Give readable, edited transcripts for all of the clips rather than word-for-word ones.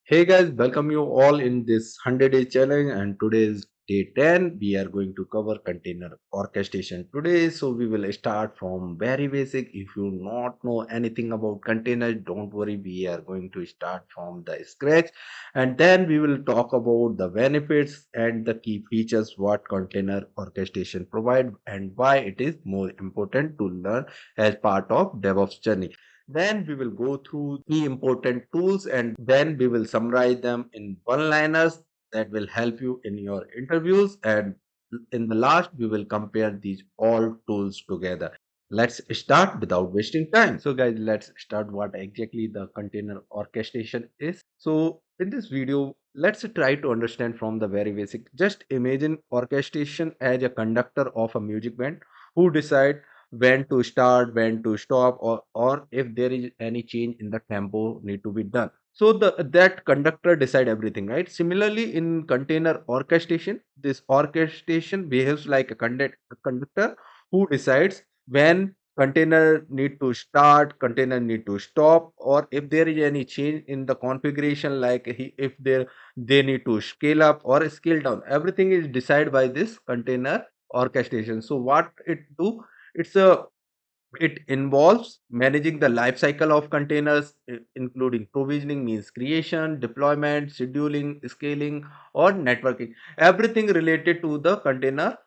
Hey guys, welcome you all in this 100-day challenge, and today is day 10. We are going to cover container orchestration today. So we will start from very basic. If you not know anything about containers, don't worry. We are going to start from the scratch, and then we will talk about the benefits and the key features what container orchestration provide and why it is more important to learn as part of DevOps journey. Then we will go through key important tools and then we will summarize them in one liners that will help you in your interviews. And in the last, we will compare these all tools together. Let's start without wasting time. So, guys, let's start what exactly the container orchestration is. So, in this video, let's try to understand from the very basic. Just imagine orchestration as a conductor of a music band who decide when to start, when to stop, or if there is any change in the tempo need to be done. So that conductor decide everything, right? Similarly, in container orchestration, this orchestration behaves like a conductor who decides when container need to start, container need to stop, or if there is any change in the configuration, like if they need to scale up or scale down. Everything is decided by this container orchestration. So what it do? It's a it involves managing the life cycle of containers, including provisioning means creation, deployment, scheduling, scaling, or networking. Everything related to the container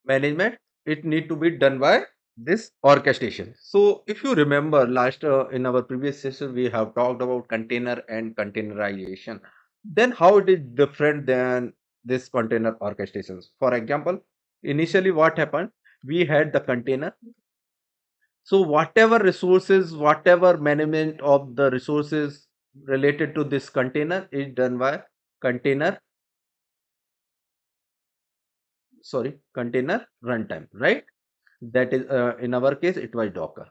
management, it need to be done by this orchestration. So if you remember last in our previous session, we have talked about container and containerization. Then how it is different than this container orchestrations? For example, initially what happened? We had the container. So whatever resources, whatever management of the resources related to this container is done by container, container runtime, right? That is in our case it was Docker.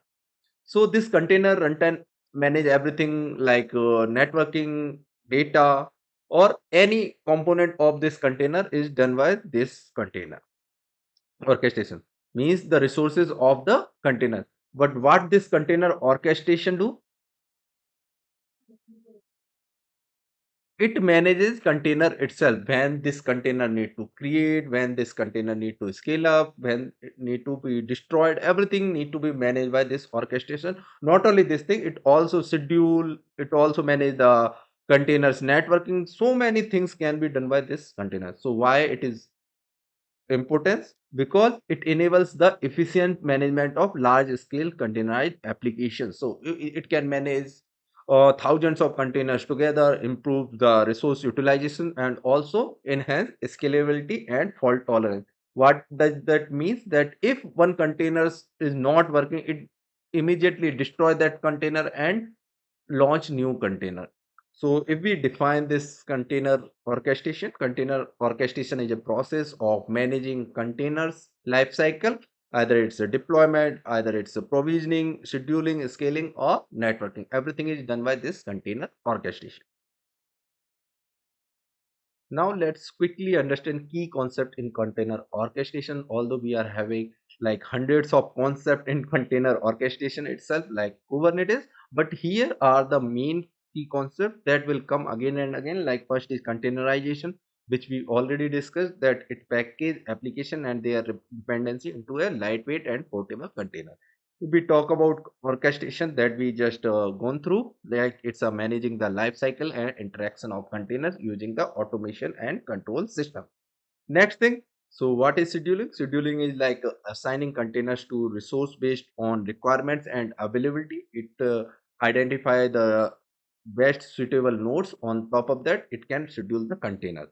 So this container runtime manage everything like networking, data, or any component of this container is done by this container orchestration. Means the resources of the container. But what this container orchestration do? It manages container itself, when this container need to create, when this container need to scale up, when it need to be destroyed. Everything need to be managed by this orchestration. Not only this thing, it also schedule, it also manage the containers networking. So many things can be done by this container. So why it is importance? Because it enables the efficient management of large scale containerized applications. So it can manage thousands of containers together, improve the resource utilization, and also enhance scalability and fault tolerance. What does that means? That if one container is not working, it immediately destroy that container and launch new container. So if we define this container orchestration is a process of managing containers life cycle. Either it's a deployment, either it's a provisioning, scheduling, scaling, or networking. Everything is done by this container orchestration. Now let's quickly understand key concept in container orchestration. Although we are having like hundreds of concept in container orchestration itself, like Kubernetes, but here are the main key concept that will come again and again. Like first is containerization, which we already discussed, that it package application and their dependency into a lightweight and portable container. If we talk about orchestration, that we just gone through, like it's a managing the life cycle and interaction of containers using the automation and control system. Next thing, so what is scheduling? Scheduling is like assigning containers to resource based on requirements and availability. It identify the best suitable nodes. On top of that, it can schedule the container.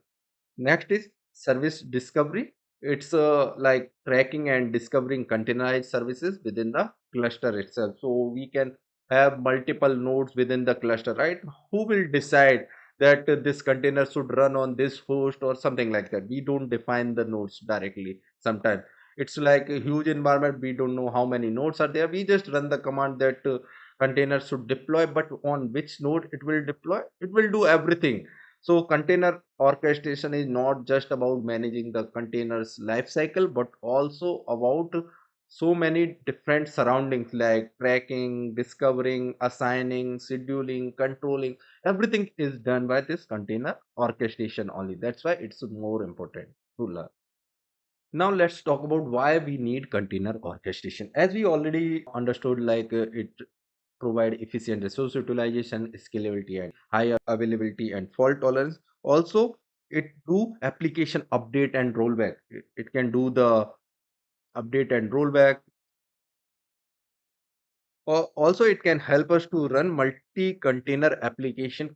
Next is service discovery. It's like tracking and discovering containerized services within the cluster itself. So we can have multiple nodes within the cluster, right? Who will decide that this container should run on this host or something like that? We don't define the nodes directly. Sometimes it's like a huge environment. We don't know how many nodes are there. We just run the command that container should deploy, but on which node it will deploy, it will do everything. So container orchestration is not just about managing the container's life cycle, but also about so many different surroundings like tracking, discovering, assigning, scheduling, controlling. Everything is done by this container orchestration only. That's why it's more important to learn. Now let's talk about why we need container orchestration. As we already understood, it provide efficient resource utilization, scalability, and high availability and fault tolerance. Also, it do application update and rollback. It can do the update and rollback. Also, it can help us to run multi-container application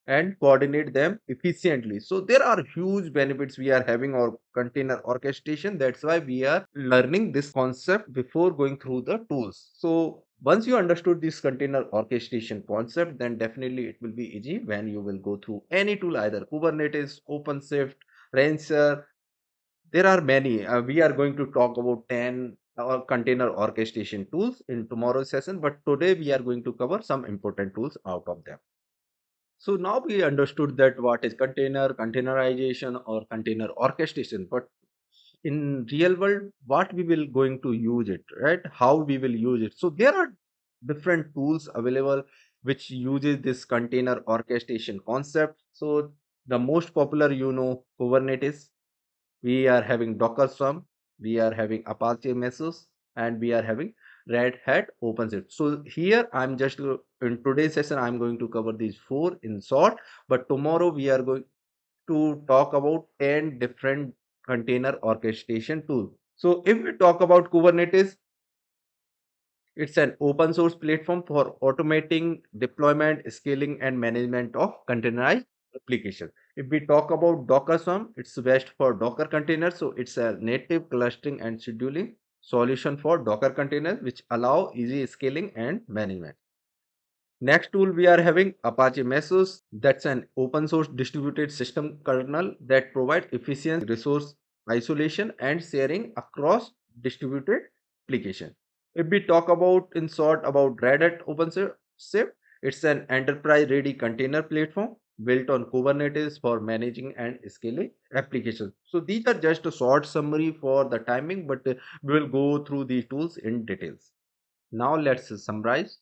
and coordinate them efficiently. So there are huge benefits we are having our container orchestration. That's why we are learning this concept before going through the tools. So once you understood this container orchestration concept, then definitely it will be easy when you will go through any tool, either Kubernetes, OpenShift, Rancher. There are many. We are going to talk about 10 container orchestration tools in tomorrow's session, but today we are going to cover some important tools out of them. So now we understood that what is container, containerization or container orchestration, but in real world, what we will going to use it, right? How we will use it. So there are different tools available which uses this container orchestration concept. So the most popular, Kubernetes, we are having Docker Swarm, we are having Apache Mesos, and we are having Red Hat OpenShift. So here I'm just in today's session I'm going to cover these four in short, but tomorrow we are going to talk about 10 different container orchestration tools. So if we talk about Kubernetes, it's an open source platform for automating deployment, scaling, and management of containerized applications. If we talk about Docker Swarm, it's best for Docker containers. So it's a native clustering and scheduling solution for Docker containers, which allow easy scaling and management. Next tool we are having Apache Mesos. That's an open source distributed system kernel that provides efficient resource isolation and sharing across distributed application. If we talk about in short about Red Hat OpenShift, it's an enterprise ready container platform built on Kubernetes for managing and scaling applications. So these are just a short summary for the timing, but we will go through these tools in details. Now let's summarize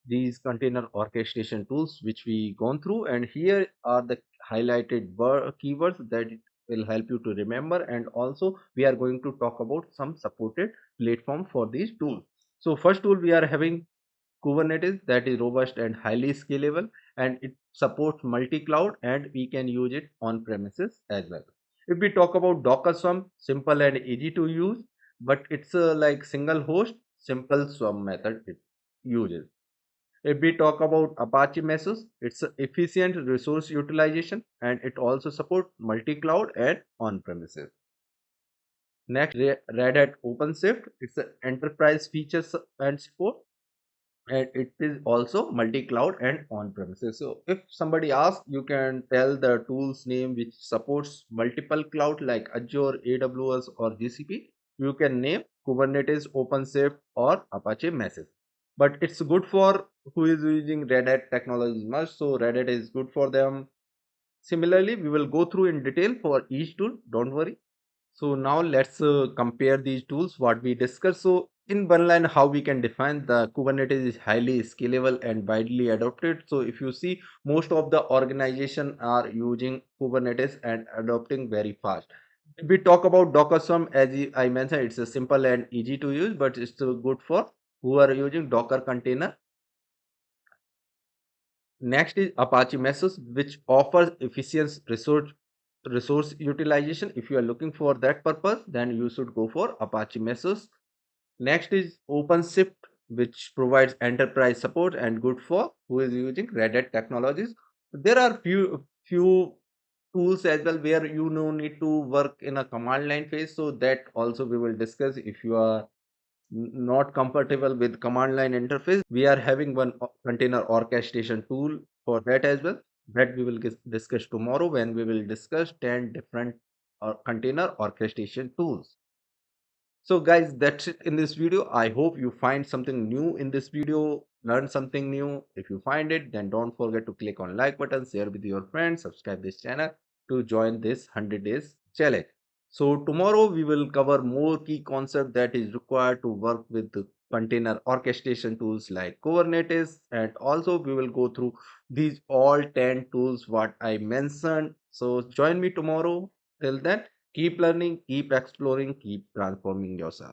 these container orchestration tools which we gone through, and here are the highlighted keywords that it will help you to remember, and also we are going to talk about some supported platform for these tools. So first tool we are having Kubernetes, that is robust and highly scalable, and it supports multi-cloud and we can use it on premises as well. If we talk about Docker Swarm, simple and easy to use, but it's like single host, simple Swarm method it uses. If we talk about Apache Mesos, it's a efficient resource utilization and it also supports multi-cloud and on-premises. Next, Red Hat OpenShift, it's an enterprise features and support, and it is also multi-cloud and on-premises. So if somebody asks, you can tell the tool's name which supports multiple cloud like Azure, AWS or GCP. You can name Kubernetes, OpenShift or Apache Mesos. But it's good for who is using Red Hat technologies much, so Red Hat is good for them. Similarly, we will go through in detail for each tool, don't worry. So now let's compare these tools what we discussed. So in one line, how we can define the Kubernetes is highly scalable and widely adopted. So if you see, most of the organization are using Kubernetes and adopting very fast. If we talk about Docker Swarm, as I mentioned, it's a simple and easy to use, but it's good for who are using Docker container. Next is Apache Mesos, which offers efficient resource utilization. If you are looking for that purpose, then you should go for Apache Mesos. Next is OpenShift, which provides enterprise support and good for who is using Red Hat technologies. There are few tools as well where you no need to work in a command line phase. So that also we will discuss. If you are not compatible with command line interface, we are having one container orchestration tool for that as well, that we will discuss tomorrow when we will discuss 10 different container orchestration tools. So guys, that's it in this video. I hope you find something new in this video, learn something new. If you find it, then don't forget to click on like button, share with your friends, subscribe this channel to join this 100 days challenge. So tomorrow we will cover more key concept that is required to work with the container orchestration tools like Kubernetes, and also we will go through these all 10 tools what I mentioned. So join me tomorrow. Till then, keep learning, keep exploring, keep transforming yourself.